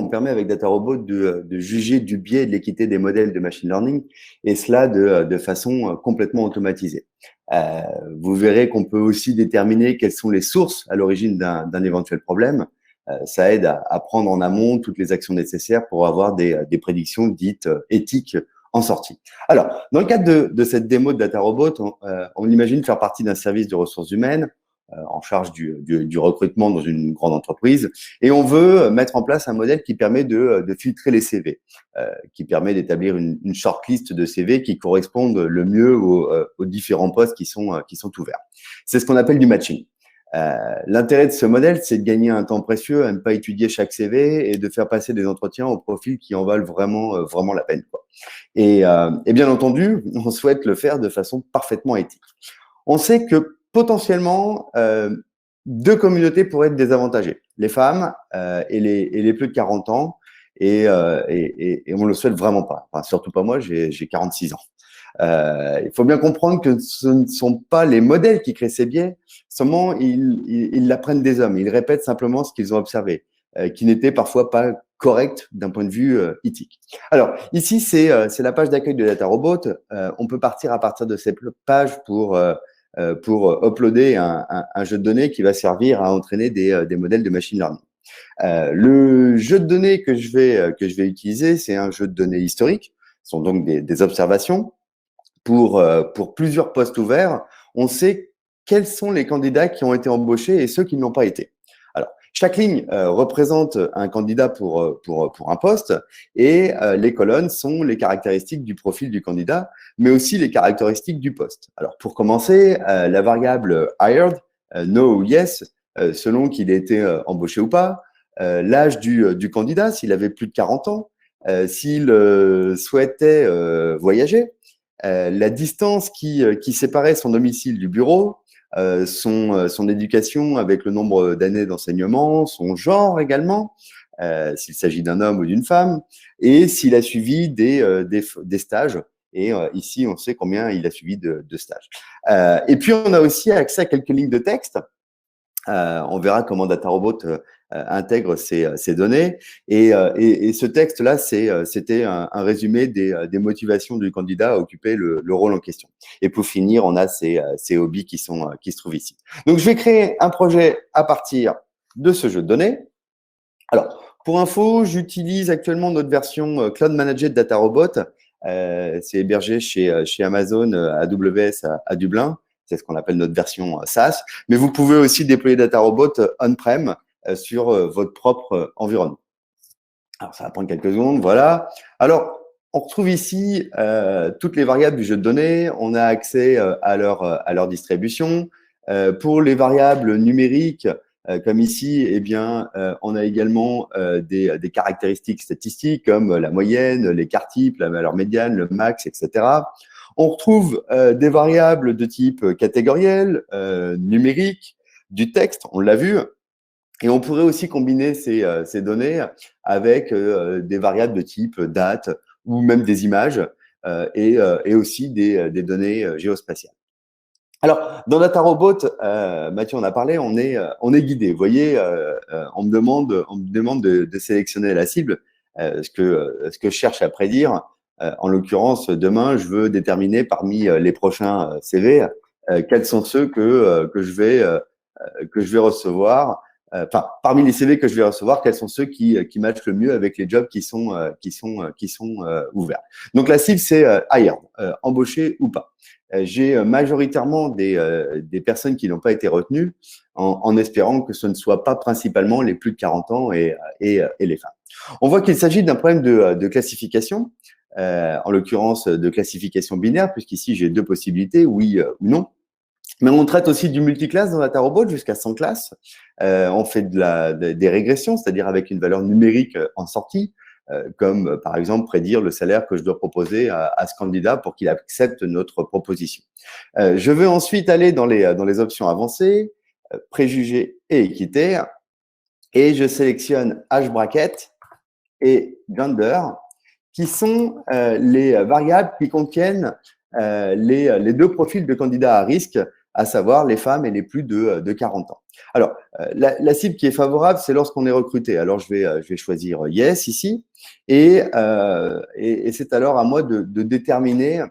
on permet avec DataRobot de juger du biais et de l'équité des modèles de machine learning, et cela de façon complètement automatisée. Vous verrez qu'on peut aussi déterminer quelles sont les sources à l'origine d'un éventuel problème. Ça aide à prendre en amont toutes les actions nécessaires pour avoir des prédictions dites éthiques en sortie. Alors, dans le cadre de cette démo de DataRobot, on imagine faire partie d'un service de ressources humaines en charge du recrutement dans une grande entreprise, et on veut mettre en place un modèle qui permet de filtrer les CV, qui permet d'établir une shortlist de CV qui correspondent le mieux aux différents postes qui sont ouverts. C'est ce qu'on appelle du matching. L'intérêt de ce modèle, c'est de gagner un temps précieux à ne pas étudier chaque CV et de faire passer des entretiens aux profils qui en valent vraiment la peine, quoi. Et bien entendu, on souhaite le faire de façon parfaitement éthique. On sait que potentiellement, deux communautés pourraient être désavantagées, les femmes et les plus de 40 ans, et on le souhaite vraiment pas. Enfin, surtout pas moi, j'ai 46 ans. Il faut bien comprendre que ce ne sont pas les modèles qui créent ces biais, seulement ils l'apprennent des hommes, ils répètent simplement ce qu'ils ont observé, qui n'était parfois pas correct d'un point de vue éthique. Alors, ici, c'est la page d'accueil de DataRobot. On peut partir à partir de cette page pour uploader un jeu de données qui va servir à entraîner des modèles de machine learning. Le jeu de données que je vais utiliser, c'est un jeu de données historique. Ce sont donc des observations. Pour plusieurs postes ouverts, on sait quels sont les candidats qui ont été embauchés et ceux qui ne l'ont pas été. Alors, chaque ligne représente un candidat pour un poste, et les colonnes sont les caractéristiques du profil du candidat, mais aussi les caractéristiques du poste. Alors, pour commencer, la variable hired, no ou yes, selon qu'il ait été embauché ou pas, l'âge du candidat, s'il avait plus de 40 ans, s'il souhaitait voyager, la distance qui séparait son domicile du bureau, son éducation avec le nombre d'années d'enseignement, son genre également, s'il s'agit d'un homme ou d'une femme, et s'il a suivi des stages. Et ici, on sait combien il a suivi de stages. Et puis, on a aussi accès à quelques lignes de texte. On verra comment DataRobot intègre ces données. Et ce texte-là, c'était un résumé des motivations du candidat à occuper le rôle en question. Et pour finir, on a ces hobbies qui se trouvent ici. Donc, je vais créer un projet à partir de ce jeu de données. Alors, pour info, j'utilise actuellement notre version Cloud Manager de DataRobot. C'est hébergé chez Amazon AWS à Dublin. C'est ce qu'on appelle notre version SaaS. Mais vous pouvez aussi déployer DataRobot on-prem sur votre propre environnement. Alors, ça va prendre quelques secondes. Voilà. Alors, on retrouve ici toutes les variables du jeu de données. On a accès à leur distribution. Pour les variables numériques, comme ici, eh bien, on a également des caractéristiques statistiques comme la moyenne, l'écart type, la valeur médiane, le max, etc. On retrouve des variables de type catégoriel, numérique, du texte, on l'a vu. Et on pourrait aussi combiner ces données avec des variables de type date ou même des images et aussi des données géospatiales. Alors, dans DataRobot, Mathieu en a parlé, on est guidé. Vous voyez, on me demande de sélectionner la cible, ce que je cherche à prédire. En l'occurrence, demain, je veux déterminer parmi les prochains CV quels sont ceux que je vais recevoir. Enfin, parmi les CV que je vais recevoir, quels sont ceux qui matchent le mieux avec les jobs qui sont ouverts. Donc la cible, c'est hired, embauché ou pas. J'ai majoritairement des personnes qui n'ont pas été retenues, en espérant que ce ne soit pas principalement les plus de 40 ans et les femmes. On voit qu'il s'agit d'un problème de classification, en l'occurrence de classification binaire, puisqu'ici j'ai deux possibilités, oui ou non. Mais on traite aussi du multiclasse dans DataRobot jusqu'à 100 classes. On fait des régressions, c'est-à-dire avec une valeur numérique en sortie, comme par exemple prédire le salaire que je dois proposer à ce candidat pour qu'il accepte notre proposition. Je veux ensuite aller dans les options avancées, préjugés et équité, et je sélectionne H bracket et gender, qui sont les variables qui contiennent les deux profils de candidats à risque à savoir les femmes et les plus de 40 ans. Alors, la cible qui est favorable, c'est lorsqu'on est recruté. Alors, je vais choisir Yes ici, et c'est alors à moi de déterminer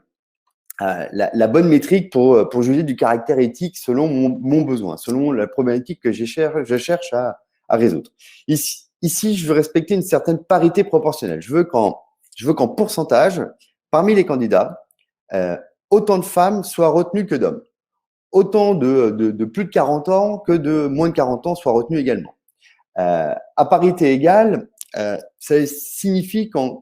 la bonne métrique pour juger du caractère éthique selon mon besoin, selon la problématique que je cherche à résoudre. Ici, je veux respecter une certaine parité proportionnelle. Je veux qu'en pourcentage, parmi les candidats, autant de femmes soient retenues que d'hommes. Autant de plus de 40 ans que de moins de 40 ans soient retenus également. À parité égale, ça signifie qu'en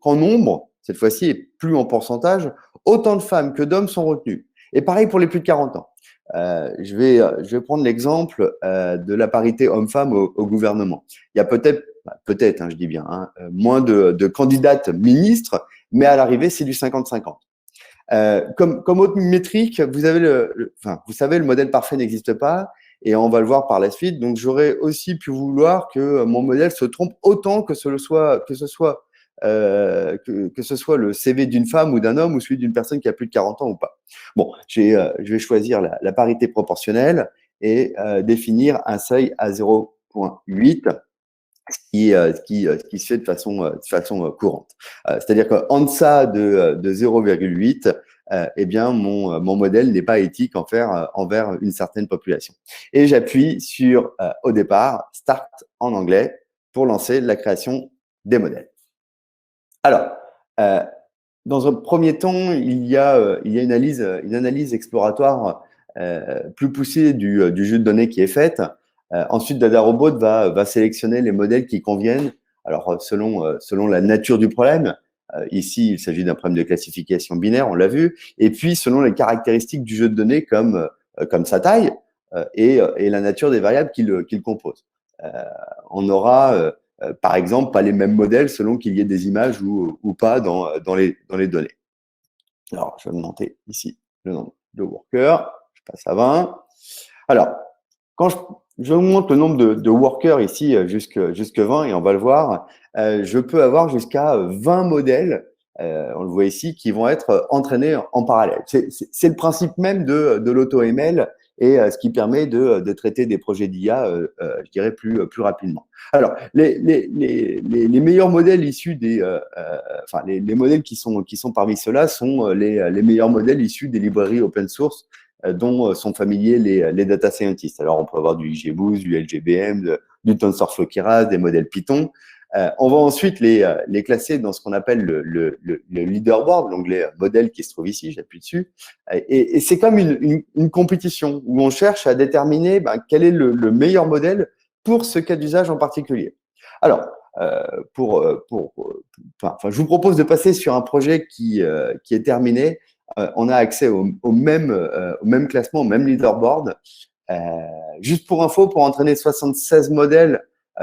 nombre, cette fois-ci, et plus en pourcentage, autant de femmes que d'hommes sont retenues. Et pareil pour les plus de 40 ans. Je vais prendre l'exemple de la parité homme-femme au gouvernement. Il y a peut-être, je dis bien, moins de candidates ministres, mais à l'arrivée, c'est du 50-50. Comme autre métrique, vous savez, le modèle parfait n'existe pas, et on va le voir par la suite. Donc, j'aurais aussi pu vouloir que mon modèle se trompe autant que ce soit le CV d'une femme ou d'un homme ou celui d'une personne qui a plus de 40 ans ou pas. Bon, je vais choisir la parité proportionnelle et définir un seuil à 0,8 qui se fait de façon courante. C'est-à-dire qu'en deçà de 0,8, eh bien, mon modèle n'est pas éthique envers une certaine population. Et j'appuie sur, au départ, Start en anglais pour lancer la création des modèles. Alors, dans un premier temps, il y a une analyse exploratoire plus poussée du jeu de données qui est faite. Ensuite, DataRobot va sélectionner les modèles qui conviennent. Alors, selon la nature du problème, ici, il s'agit d'un problème de classification binaire, on l'a vu, et puis selon les caractéristiques du jeu de données comme sa taille et la nature des variables qui le composent. On aura, par exemple, pas les mêmes modèles selon qu'il y ait des images ou pas dans les données. Alors, je vais augmenter ici le nombre de workers. Je passe à 20. Alors, quand j'augmente le nombre de workers ici jusque 20, et on va le voir, je peux avoir jusqu'à 20 modèles, on le voit ici, qui vont être entraînés en parallèle. C'est le principe même de l'AutoML et ce qui permet de traiter des projets d'IA, je dirais, plus rapidement. Alors, les meilleurs modèles issus les modèles qui sont parmi ceux-là sont les meilleurs modèles issus des librairies open source dont sont familiers les data scientists. Alors, on peut avoir du XGBoost, du LGBM, du TensorFlow Keras, des modèles Python. On va ensuite les classer dans ce qu'on appelle le leaderboard, l'onglet modèle qui se trouve ici, j'appuie dessus. Et c'est comme une compétition où on cherche à déterminer quel est le meilleur modèle pour ce cas d'usage en particulier. Alors, je vous propose de passer sur un projet qui est terminé. On a accès au même classement, au même leaderboard. Juste pour info, pour entraîner 76 modèles,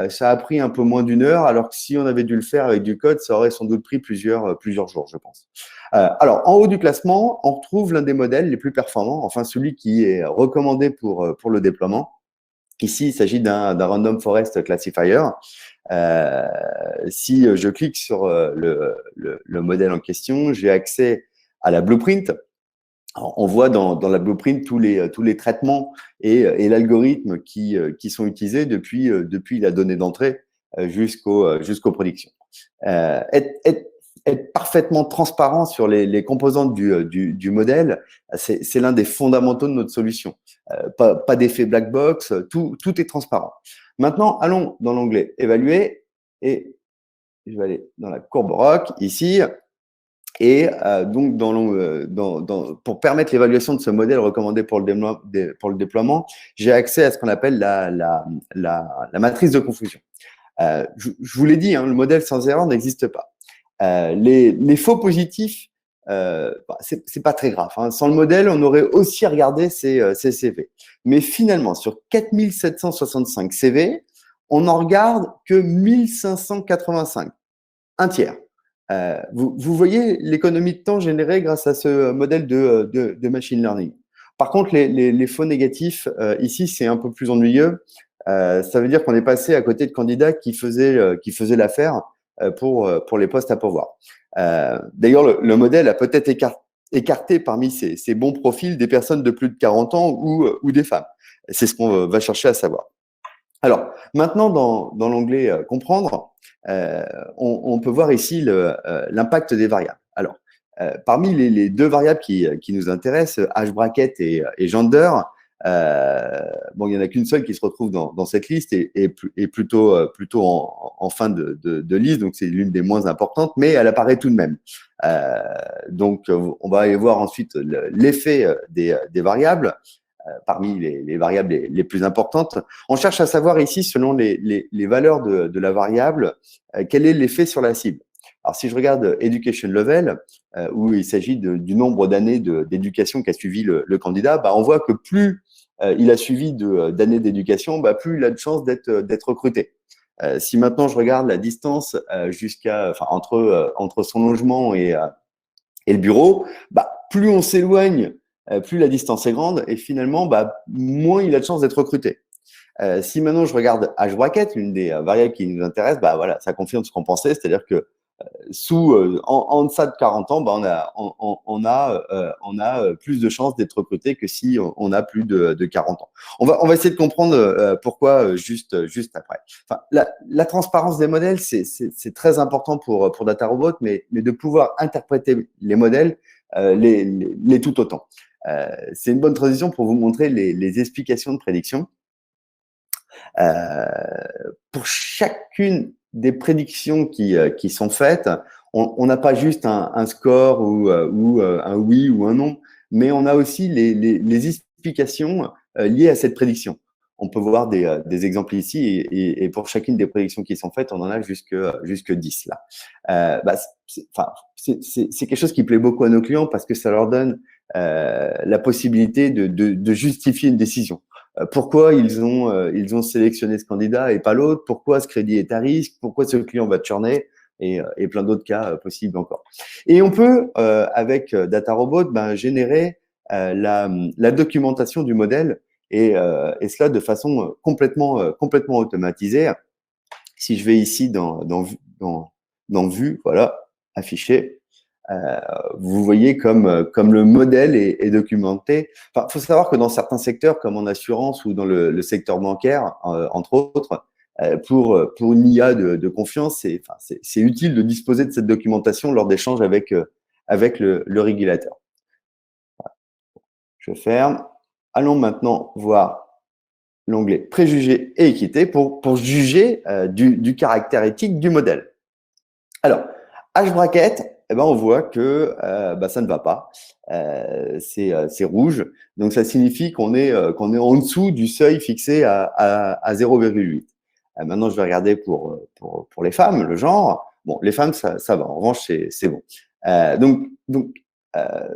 ça a pris un peu moins d'1 heure, alors que si on avait dû le faire avec du code, ça aurait sans doute pris plusieurs jours, je pense. Alors, en haut du classement, on retrouve l'un des modèles les plus performants, enfin celui qui est recommandé pour le déploiement. Ici, il s'agit d'un Random Forest Classifier. Si je clique sur le modèle en question, j'ai accès à la blueprint. Alors, on voit dans la blueprint tous les traitements et l'algorithme qui sont utilisés depuis la donnée d'entrée jusqu'aux prédictions. Être parfaitement transparent sur les composantes du modèle, c'est l'un des fondamentaux de notre solution. Pas d'effet black box, tout est transparent. Maintenant, allons dans l'onglet évaluer et je vais aller dans la courbe ROC ici. Et donc, pour permettre l'évaluation de ce modèle recommandé pour le déploiement, j'ai accès à ce qu'on appelle la matrice de confusion. Je vous l'ai dit, le modèle sans erreur n'existe pas. Les faux positifs, c'est pas très grave. Sans le modèle, on aurait aussi regardé ces CV. Mais finalement, sur 4765 CV, on n'en regarde que 1585, un tiers. Vous voyez l'économie de temps générée grâce à ce modèle de machine learning. Par contre, les faux négatifs, ici, c'est un peu plus ennuyeux. Ça veut dire qu'on est passé à côté de candidats qui faisaient l'affaire pour les postes à pourvoir. D'ailleurs, le modèle a peut-être écarter parmi ces bons profils des personnes de plus de 40 ans ou des femmes. C'est ce qu'on va chercher à savoir. Alors, maintenant, dans l'onglet comprendre, on peut voir ici l'impact des variables. Alors, parmi les deux variables qui nous intéressent, âge bracket et gender, bon, il n'y en a qu'une seule qui se retrouve dans cette liste et plutôt en fin de liste, donc c'est l'une des moins importantes, mais elle apparaît tout de même. Donc, on va aller voir ensuite l'effet des variables. Parmi les variables les plus importantes. On cherche à savoir ici, selon les valeurs de la variable, quel est l'effet sur la cible. Alors, si je regarde Education Level, où il s'agit du nombre d'années d'éducation qu'a suivi le candidat, on voit que plus il a suivi d'années d'éducation, plus il a de chances d'être recruté. Si maintenant je regarde la distance entre son logement et le bureau, plus on s'éloigne, plus la distance est grande et finalement, moins il a de chances d'être recruté. Si maintenant je regarde âge bracket, l'une des variables qui nous intéresse, voilà, ça confirme ce qu'on pensait, c'est-à-dire que en deçà de 40 ans, on a plus de chances d'être recruté que si on a plus de 40 ans. On va essayer de comprendre pourquoi juste après. Enfin, la transparence des modèles, c'est très important pour DataRobot, mais de pouvoir interpréter les modèles les tout autant. C'est une bonne transition pour vous montrer les explications de prédiction. Pour chacune des prédictions qui sont faites, on n'a pas juste un score ou un oui ou un non, mais on a aussi les explications liées à cette prédiction. On peut voir des exemples ici et pour chacune des prédictions qui sont faites, on en a jusque 10 là. C'est quelque chose qui plaît beaucoup à nos clients parce que ça leur donne la possibilité de justifier une décision. Pourquoi ils ont sélectionné ce candidat et pas l'autre? Pourquoi ce crédit est à risque? Pourquoi ce client va churner? Et plein d'autres cas possibles encore. Et on peut, avec DataRobot, générer la documentation du modèle et cela de façon complètement automatisée. Si je vais ici dans Vue, voilà, affiché, vous voyez comme le modèle est documenté. Enfin, faut savoir que dans certains secteurs, comme en assurance ou dans le secteur bancaire, entre autres, pour une IA de confiance, c'est utile de disposer de cette documentation lors d'échanges avec le régulateur. Voilà. Je ferme. Allons maintenant voir l'onglet préjugés et équité pour juger du caractère éthique du modèle. Alors, âge bracket, on voit que ça ne va pas. C'est rouge. Donc, ça signifie qu'on est en dessous du seuil fixé à 0,8. Maintenant, je vais regarder pour les femmes, le genre. Bon, les femmes, ça va. En revanche, c'est bon.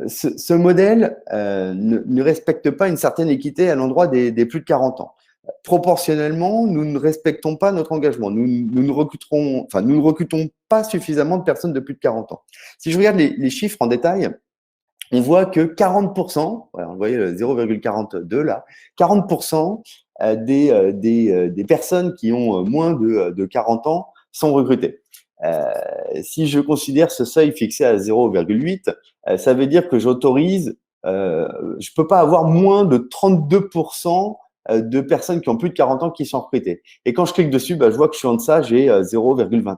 Ce modèle ne respecte pas une certaine équité à l'endroit des plus de 40 ans. Proportionnellement, nous ne respectons pas notre engagement. Nous ne recrutons pas suffisamment de personnes de plus de 40 ans. Si je regarde les chiffres en détail, on voit que 40%, voilà, vous voyez le 0,42 là, 40% des personnes qui ont moins de 40 ans sont recrutées. Si je considère ce seuil fixé à 0,8, ça veut dire que j'autorise, je peux pas avoir moins de 32% de personnes qui ont plus de 40 ans qui sont recrutées. Et quand je clique dessus, je vois que je suis en deçà, j'ai 0,29.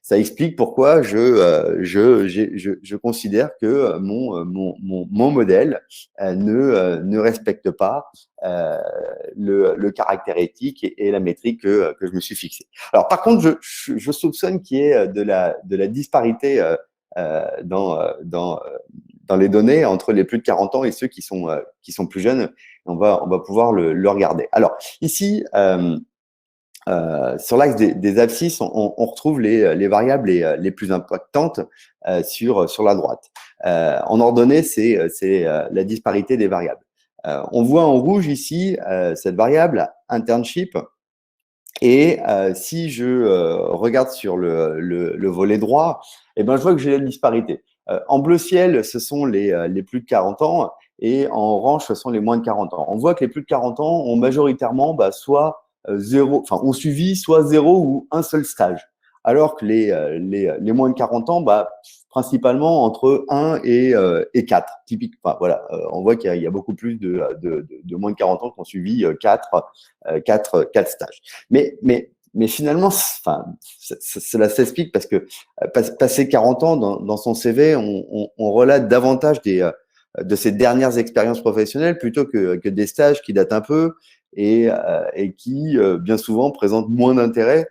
Ça explique pourquoi je considère que mon modèle ne respecte pas le caractère éthique et la métrique que je me suis fixée. Alors, par contre, je soupçonne qu'il y ait de la disparité dans les données entre les plus de 40 ans et ceux qui sont plus jeunes. On va pouvoir le regarder. Alors, ici, sur l'axe des abscisses, on retrouve les variables les plus impactantes sur la droite. En ordonnée, c'est la disparité des variables. On voit en rouge ici cette variable internship. Et si je regarde sur le volet droit, je vois que j'ai la disparité. En bleu ciel, ce sont les plus de 40 ans et en orange, ce sont les moins de 40 ans. On voit que les plus de 40 ans ont majoritairement soit ont suivi soit 0 ou un seul stage. alors que les moins de 40 ans, bah, principalement entre 1 et 4. Typique, enfin, voilà, on voit qu'il y a beaucoup plus de moins de 40 ans qui ont suivi 4 stages. Mais finalement, enfin, cela s'explique parce que passer 40 ans dans son CV, on relate davantage de ses dernières expériences professionnelles plutôt que des stages qui datent un peu et qui, bien souvent, présentent moins d'intérêt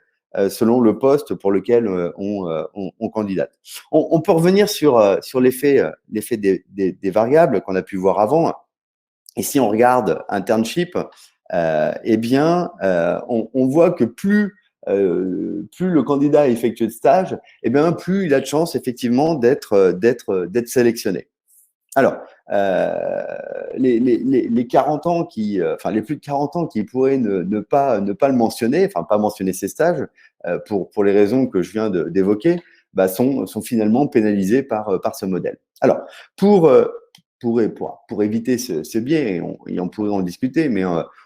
selon le poste pour lequel on candidate. On peut revenir sur l'effet des variables qu'on a pu voir avant. Et si on regarde internship, eh bien, on voit que plus le candidat effectue de stage, eh bien, plus il a de chances effectivement d'être sélectionné. Alors, les 40 ans enfin, les plus de 40 ans qui pourraient ne pas le mentionner, enfin, pas mentionner ces stages, pour les raisons que je viens d'évoquer, bah, sont finalement pénalisés par ce modèle. Alors, pour, pour éviter ce biais, et on pourrait en discuter, mais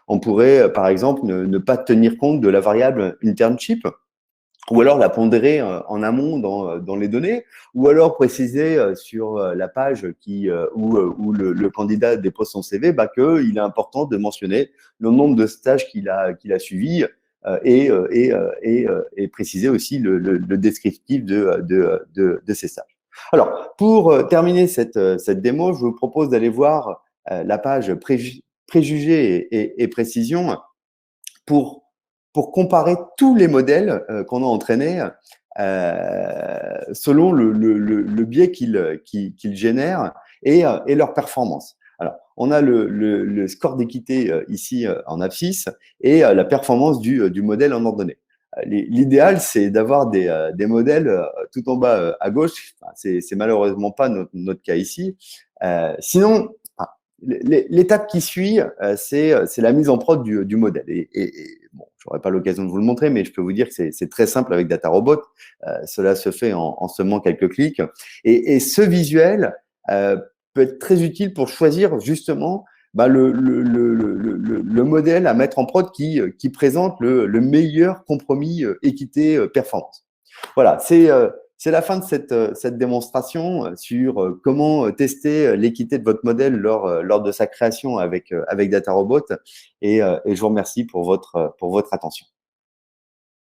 on pourrait, par exemple, ne pas tenir compte de la variable internship, ou alors la pondérer en amont dans les données, ou alors préciser sur la page où le candidat dépose son CV bah, qu'il est important de mentionner le nombre de stages qu'il a suivis et préciser aussi le descriptif de ces stages. Alors, pour terminer cette démo, je vous propose d'aller voir la page préjugés et précision pour comparer tous les modèles qu'on a entraînés selon le biais qu'ils génèrent et leur performance. Alors, on a le score d'équité ici en abscisse et la performance du modèle en ordonnée. L'idéal, c'est d'avoir des modèles tout en bas à gauche. Enfin, c'est malheureusement pas notre cas ici. Sinon, l'étape qui suit, c'est la mise en prod du modèle. Et bon, je n'aurai pas l'occasion de vous le montrer, mais je peux vous dire que c'est très simple avec DataRobot. Cela se fait en seulement quelques clics. Et ce visuel peut être très utile pour choisir justement bah, le modèle à mettre en prod qui présente le meilleur compromis équité-performance. Voilà, c'est la fin de cette démonstration sur comment tester l'équité de votre modèle lors de sa création avec DataRobot et je vous remercie pour votre attention.